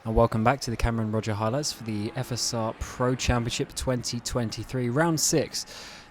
And welcome back to the Cameron Roger highlights for the FSR Pro Championship 2023, round 6,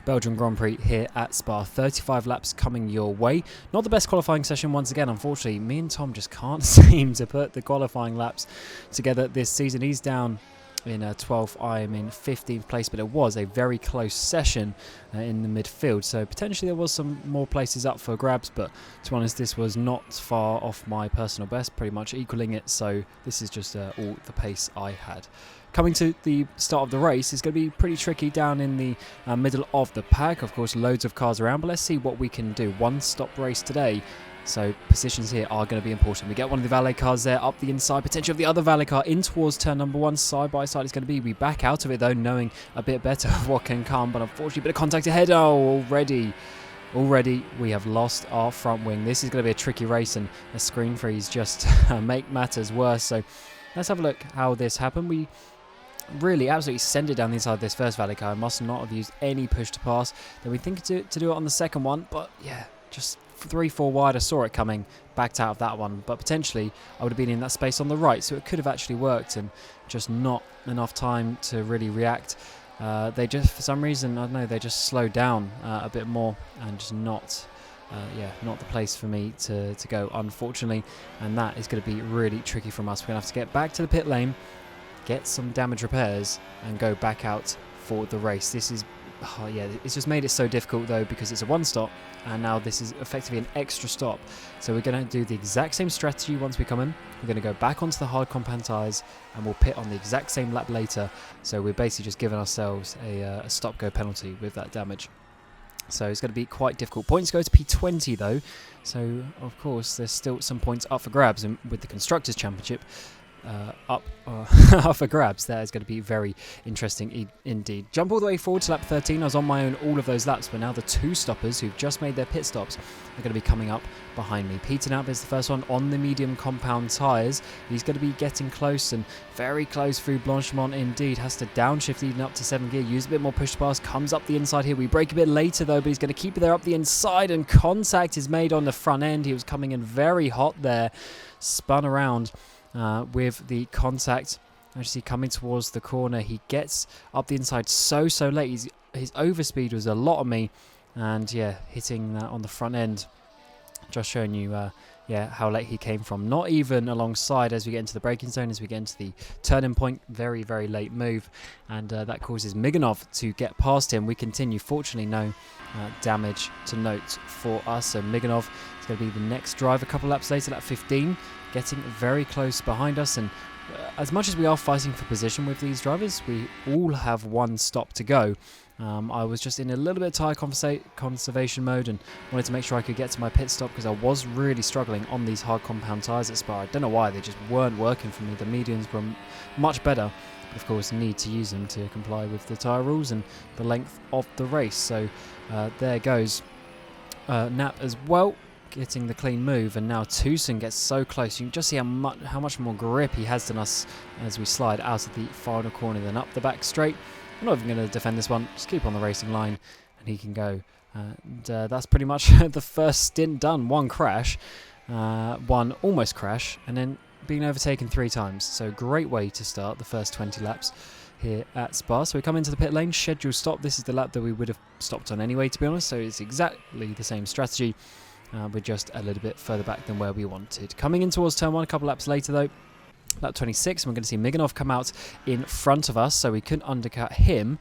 Belgian Grand Prix here at Spa. 35 laps coming your way. Not the best qualifying session once again, unfortunately. Me and Tom just can't seem to put the qualifying laps together this season. He's down in 12th, I am in 15th place, but it was a very close session in the midfield, so potentially there was some more places up for grabs, but to be honest, this was not far off my personal best, pretty much equaling it, so this is just all the pace I had. Coming to the start of the race is going to be pretty tricky down in the middle of the pack. Of course, loads of cars around, but let's see what we can do. One stop race today, so positions here are going to be important. We get one of the valet cars there up the inside, potential of the other valet car in towards turn number 1, side by side it's going to be. We back out of it though, knowing a bit better of what can come, but unfortunately a bit of contact ahead. Oh, already we have lost our front wing. This is going to be a tricky race, and a screen freeze just make matters worse. So let's have a look how this happened. We really absolutely send it down the inside of this first valet car. I must not have used any push to pass. Then we think to do it on the second one, but yeah, just 3-4 wide. I saw it coming, backed out of that one, but potentially I would have been in that space on the right, so it could have actually worked, and just not enough time to really react. They just, for some reason, I don't know, they just slowed down a bit more, and just not the place for me to go, unfortunately, and that is going to be really tricky from us. We're going to have to get back to the pit lane, get some damage repairs, and go back out for the race. This is, it's just made it so difficult though, because it's a one stop, and now this is effectively an extra stop. So we're going to do the exact same strategy once we come in. We're going to go back onto the hard compound tyres, and we'll pit on the exact same lap later. So we're basically just giving ourselves a stop-go penalty with that damage. So it's going to be quite difficult. Points go to P20 though, so of course there's still some points up for grabs, and with the Constructors' Championship up for grabs, that is going to be very interesting indeed. Jump all the way forward to lap 13. I was on my own all of those laps, but now the two stoppers who've just made their pit stops are going to be coming up behind me. Peter Knapp is the first one on the medium compound tyres. He's going to be getting close, and very close through Blanchimont indeed. Has to downshift even up to 7th gear, use a bit more push to pass, comes up the inside here. We break a bit later though, but he's going to keep it there up the inside, and contact is made on the front end. He was coming in very hot there, spun around with the contact. Actually coming towards the corner, he gets up the inside so late. His overspeed was a lot on me, and yeah, hitting that on the front end. Just showing you how late he came from. Not even alongside as we get into the braking zone, as we get into the turning point. Very late move, and that causes Miganov to get past him. We continue. Fortunately, no damage to note for us. So Miganov is going to be the next driver. A couple laps later, lap 15, getting very close behind us. And as much as we are fighting for position with these drivers, we all have one stop to go. I was just in a little bit of tyre conservation mode, and wanted to make sure I could get to my pit stop, because I was really struggling on these hard compound tyres at Spa. I don't know why, they just weren't working for me. The mediums were much better, but of course need to use them to comply with the tyre rules and the length of the race. So there goes Knapp as well, getting the clean move, and now Tucson gets so close. You can just see how much more grip he has than us as we slide out of the final corner, then up the back straight. I'm not even going to defend this one, just keep on the racing line and he can go. And that's pretty much the first stint done. One crash, one almost crash, and then being overtaken 3 times. So great way to start the first 20 laps here at Spa. So we come into the pit lane, scheduled stop. This is the lap that we would have stopped on anyway, to be honest, so it's exactly the same strategy. We're just a little bit further back than where we wanted. Coming in towards turn 1 a couple laps later though, lap 26, and we're going to see Miganov come out in front of us, so we couldn't undercut him,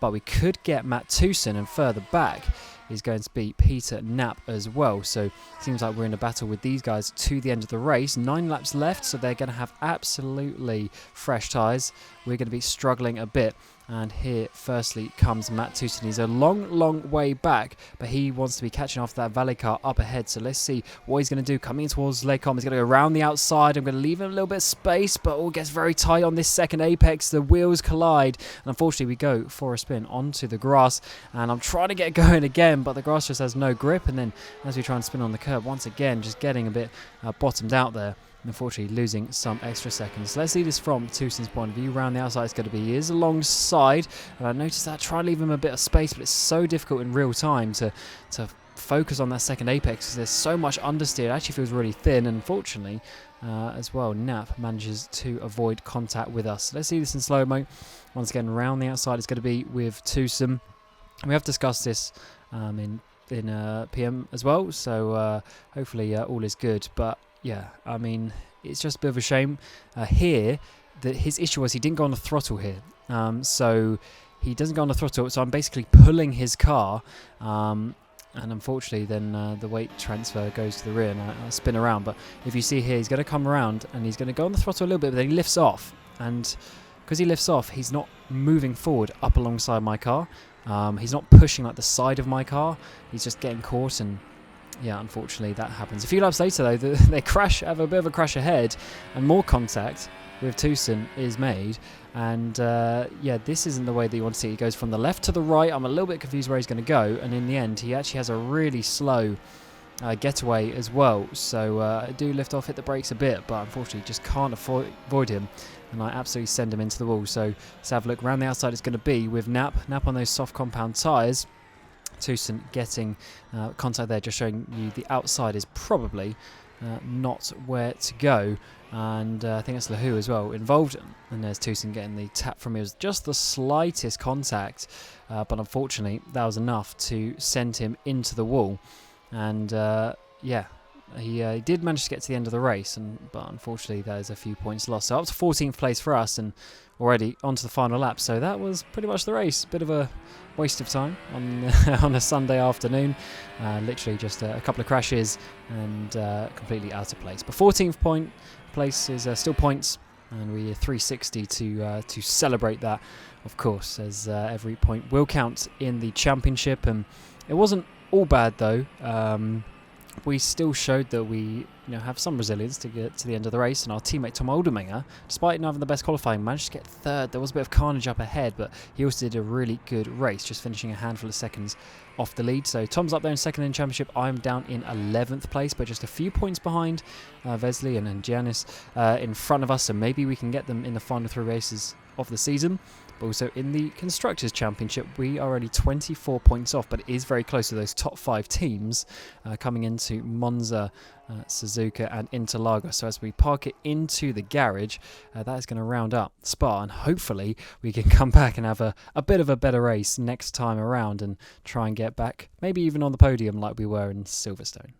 but we could get Matt Tucson, and further back is going to be Peter Knapp as well. So it seems like we're in a battle with these guys to the end of the race. 9 laps left, so they're going to have absolutely fresh tyres. We're going to be struggling a bit. And here, firstly, comes Matt Tucson. He's a long way back, but he wants to be catching after that valet car up ahead. So let's see what he's going to do. Coming towards Lecom, he's going to go around the outside. I'm going to leave him a little bit of space, but all gets very tight on this second apex. The wheels collide, and unfortunately, we go for a spin onto the grass. And I'm trying to get going again, but the grass just has no grip. And then as we try and spin on the curb, once again, just getting a bit bottomed out there. Unfortunately losing some extra seconds. Let's see this from Tucson's point of view. Round the outside it's going to be. He is alongside, and I noticed that. Try to leave him a bit of space, but it's so difficult in real time to focus on that second apex because there's so much understeer. It actually feels really thin, and unfortunately as well. Nap manages to avoid contact with us. Let's see this in slow-mo. Once again, round the outside, it's going to be with Tucson. We have discussed this in PM as well, so hopefully all is good. But yeah, I mean, it's just a bit of a shame here that his issue was he didn't go on the throttle here. So he doesn't go on the throttle, so I'm basically pulling his car, and unfortunately then the weight transfer goes to the rear and I spin around. But if you see here, he's going to come around and he's going to go on the throttle a little bit, but then he lifts off, and because he lifts off, he's not moving forward up alongside my car. He's not pushing like the side of my car, he's just getting caught, and yeah, unfortunately that happens. A few laps later though, they have a bit of a crash ahead, and more contact with Tucson is made, and yeah, this isn't the way that you want to see it. He goes from the left to the right. I'm a little bit confused where he's going to go, and in the end he actually has a really slow getaway as well. So I do lift off, hit the brakes a bit, but unfortunately just can't avoid him, and I absolutely send him into the wall. So let's have a look. Round the outside it's going to be with Nap on those soft compound tyres. Tucson getting contact there, just showing you the outside is probably not where to go, and I think it's Lahu as well involved, and there's Tucson getting the tap from me. It was just the slightest contact, but unfortunately that was enough to send him into the wall, and yeah, he did manage to get to the end of the race, but unfortunately there's a few points lost. So up to 14th place for us, and already onto the final lap. So that was pretty much the race. Bit of a waste of time on on a Sunday afternoon. Literally just a couple of crashes and completely out of place. But 14th place is still points, and we're 360 to celebrate that, of course, as every point will count in the championship. And it wasn't all bad though. We still showed that we have some resilience to get to the end of the race, and our teammate Tom Olderminger, despite not having the best qualifying, managed to get third. There was a bit of carnage up ahead, but he also did a really good race, just finishing a handful of seconds off the lead. So Tom's up there in second in the championship. I'm down in 11th place, but just a few points behind Vesely and Giannis in front of us, so maybe we can get them in the final 3 races of the season. But also in the Constructors' Championship, we are only 24 points off, but it is very close to those top 5 teams coming into Monza, Suzuka and Interlagos. So as we park it into the garage, that is going to round up Spa, and hopefully we can come back and have a bit of a better race next time around and try and get back, maybe even on the podium like we were in Silverstone.